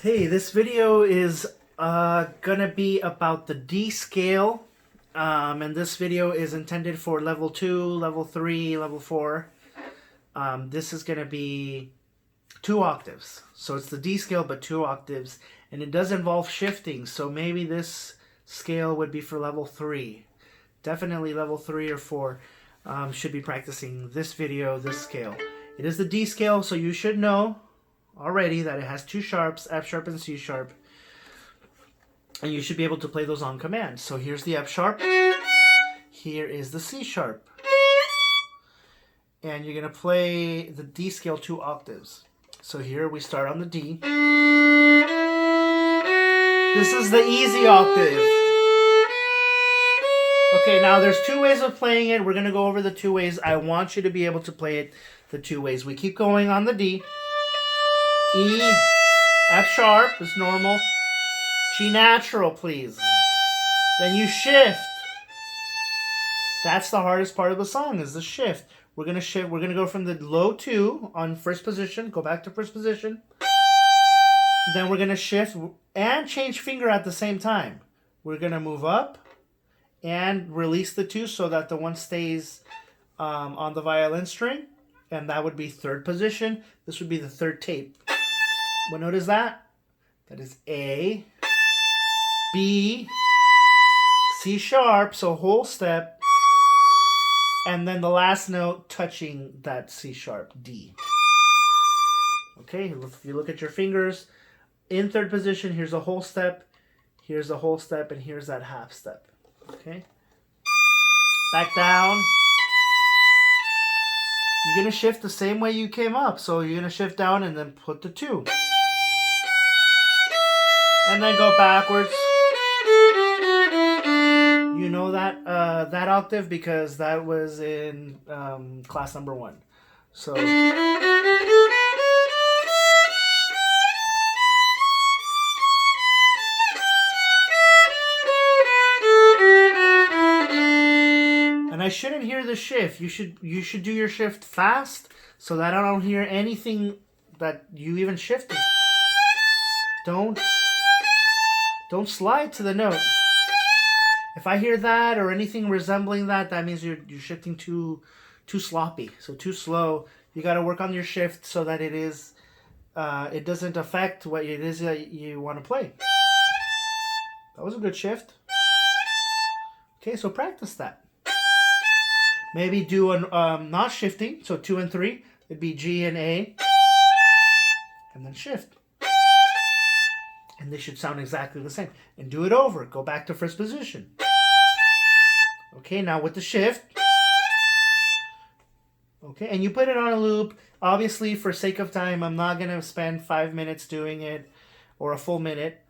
Hey, this video is gonna be about the D scale, and this video is intended for level 2, level 3, level 4. This is gonna be 2 octaves, so it's the D scale but 2 octaves, and it does involve shifting, so maybe this scale would be for level 3. Definitely level 3 or 4 should be practicing this video, this scale. It is the D scale, so you should know already that it has 2 sharps, F sharp and C sharp, and you should be able to play those on command. So here's the F sharp, here is the C sharp, and you're gonna play the D scale 2 octaves. So here we start on the D. This is the easy octave. Okay, now there's 2 ways of playing it. We're gonna go over the 2 ways. I want you to be able to play it the 2 ways. We keep going on the D. E, F sharp is normal, G natural, please. Then you shift. That's the hardest part of the song, is the shift. We're gonna shift. We're gonna go from the low 2 on first position, go back to first position. Then we're gonna shift and change finger at the same time. We're gonna move up and release the 2 so that the 1 stays on the violin string, and that would be third position. This would be the third tape. What note is that? That is A, B, C sharp, so whole step, and then the last note touching that C sharp, D. Okay, if you look at your fingers, in third position, here's a whole step, here's a whole step, and here's that half step. Okay? Back down. You're going to shift the same way you came up, so you're going to shift down and then put the 2. And then go backwards. You know that that octave because that was in class number 1. So and I shouldn't hear the shift. You should do your shift fast so that I don't hear anything that you even shifted. Don't slide to the note. If I hear that or anything resembling that, that means you're shifting too sloppy, so too slow. You got to work on your shift so that it doesn't affect what it is that you want to play. That was a good shift. Okay, so practice that. Maybe do a not shifting, so 2 and 3. It'd be G and A, and then shift. And they should sound exactly the same. And do it over. Go back to first position. Okay, now with the shift. Okay, and you put it on a loop. Obviously, for sake of time, I'm not going to spend 5 minutes doing it or a full minute.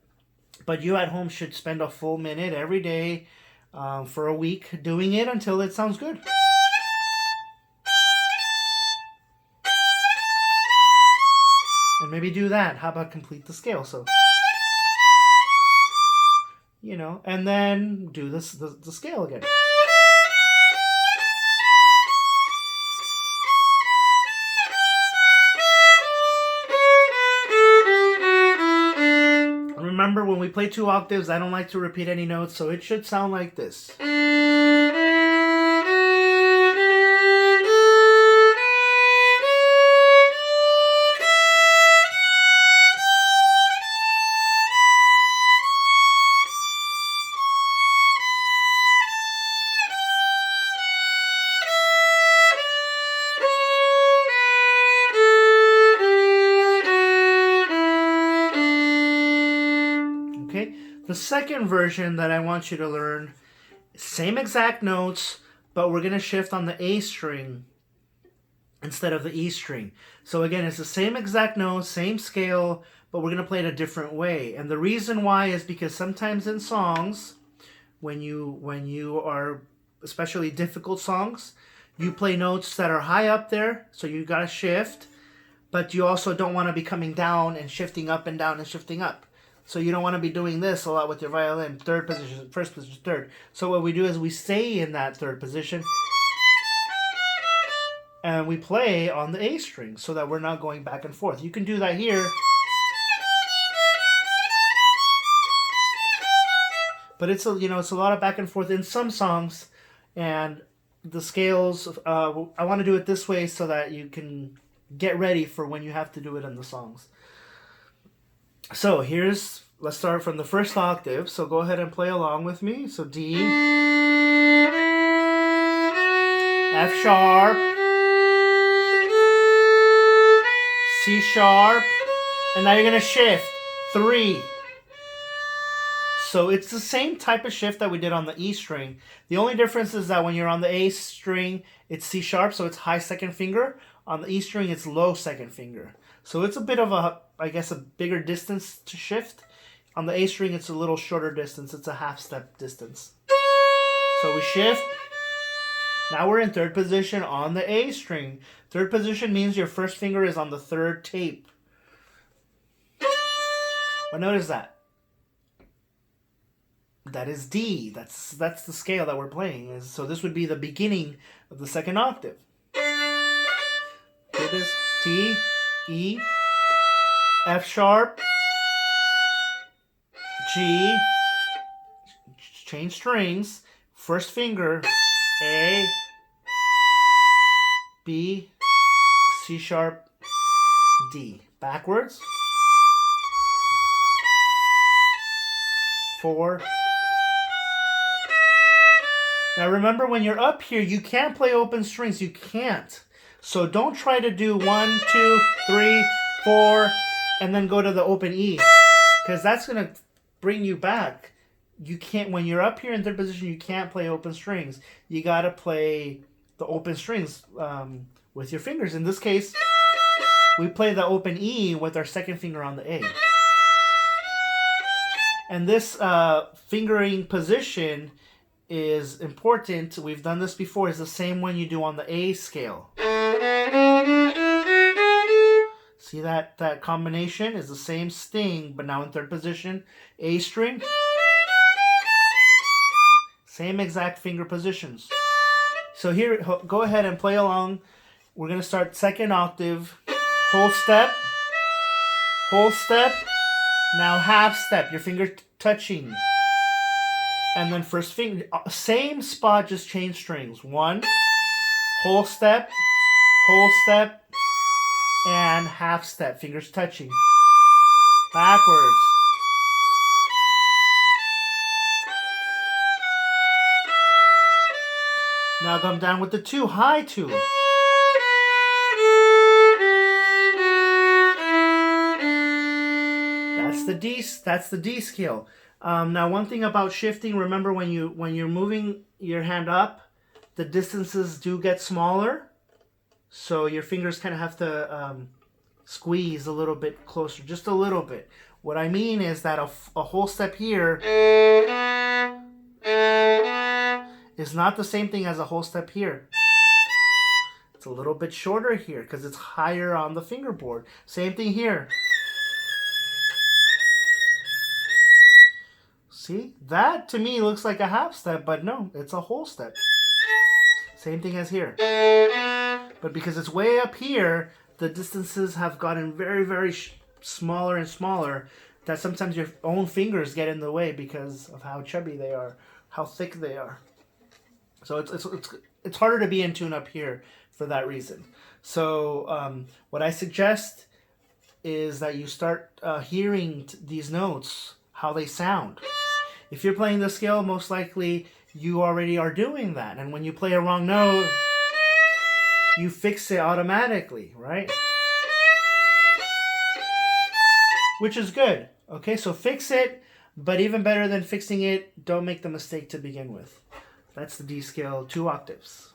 But you at home should spend a full minute every day for a week doing it until it sounds good. And maybe do that. How about complete the scale? So, you know, and then do the scale again. Remember, when we play 2 octaves, I don't like to repeat any notes, so it should sound like this. Okay, the second version that I want you to learn, same exact notes, but we're going to shift on the A string instead of the E string. So again, it's the same exact notes, same scale, but we're going to play it a different way. And the reason why is because sometimes in songs, when you are, especially difficult songs, you play notes that are high up there, so you got to shift, but you also don't want to be coming down and shifting up and down and shifting up. So you don't want to be doing this a lot with your violin. Third position, first position, third. So what we do is we stay in that third position and we play on the A string so that we're not going back and forth. You can do that here. But it's it's a lot of back and forth in some songs, and the scales. I want to do it this way so that you can get ready for when you have to do it in the songs. So let's start from the first octave. So go ahead and play along with me. So D, F sharp, C sharp, and now you're gonna shift 3. So it's the same type of shift that we did on the E string. The only difference is that when you're on the A string, it's C sharp, so it's high second finger. On the E string, it's low second finger. So it's a bit of a bigger distance to shift. On the A string, it's a little shorter distance. It's a half step distance. So we shift. Now we're in third position on the A string. Third position means your first finger is on the third tape. But notice that. That is D. That's the scale that we're playing. So this would be the beginning of the second octave. It is T, E, F sharp, G, change strings, first finger, A, B, C sharp, D. Backwards. 4. Now remember, when you're up here, you can't play open strings. You can't. So don't try to do 1, 2, 3, 4, and then go to the open E, because that's going to bring you back. You can't, when you're up here in third position, you can't play open strings. You got to play the open strings with your fingers. In this case, we play the open E with our second finger on the A. And this fingering position is important. We've done this before. It's the same one you do on the A scale. See that combination is the same sting, but now in third position. A string. Same exact finger positions. So here, go ahead and play along. We're going to start second octave. Whole step. Whole step. Now half step. Your finger touching. And then first finger, same spot, just change strings. 1, whole step, and half step, fingers touching. Backwards. Now come down with the 2, high 2. That's the D scale. Now, one thing about shifting, remember when you're moving your hand up, the distances do get smaller. So your fingers kind of have to squeeze a little bit closer, just a little bit. What I mean is that a whole step here is not the same thing as a whole step here. It's a little bit shorter here because it's higher on the fingerboard. Same thing here. See, that to me looks like a half step, but no, it's a whole step. Same thing as here. But because it's way up here, the distances have gotten very, very smaller and smaller, that sometimes your own fingers get in the way because of how chubby they are, how thick they are. So it's harder to be in tune up here for that reason. So what I suggest is that you start hearing these notes, how they sound. If you're playing the scale, most likely you already are doing that. And when you play a wrong note, you fix it automatically, right? Which is good. Okay, so fix it, but even better than fixing it, don't make the mistake to begin with. That's the D scale, 2 octaves.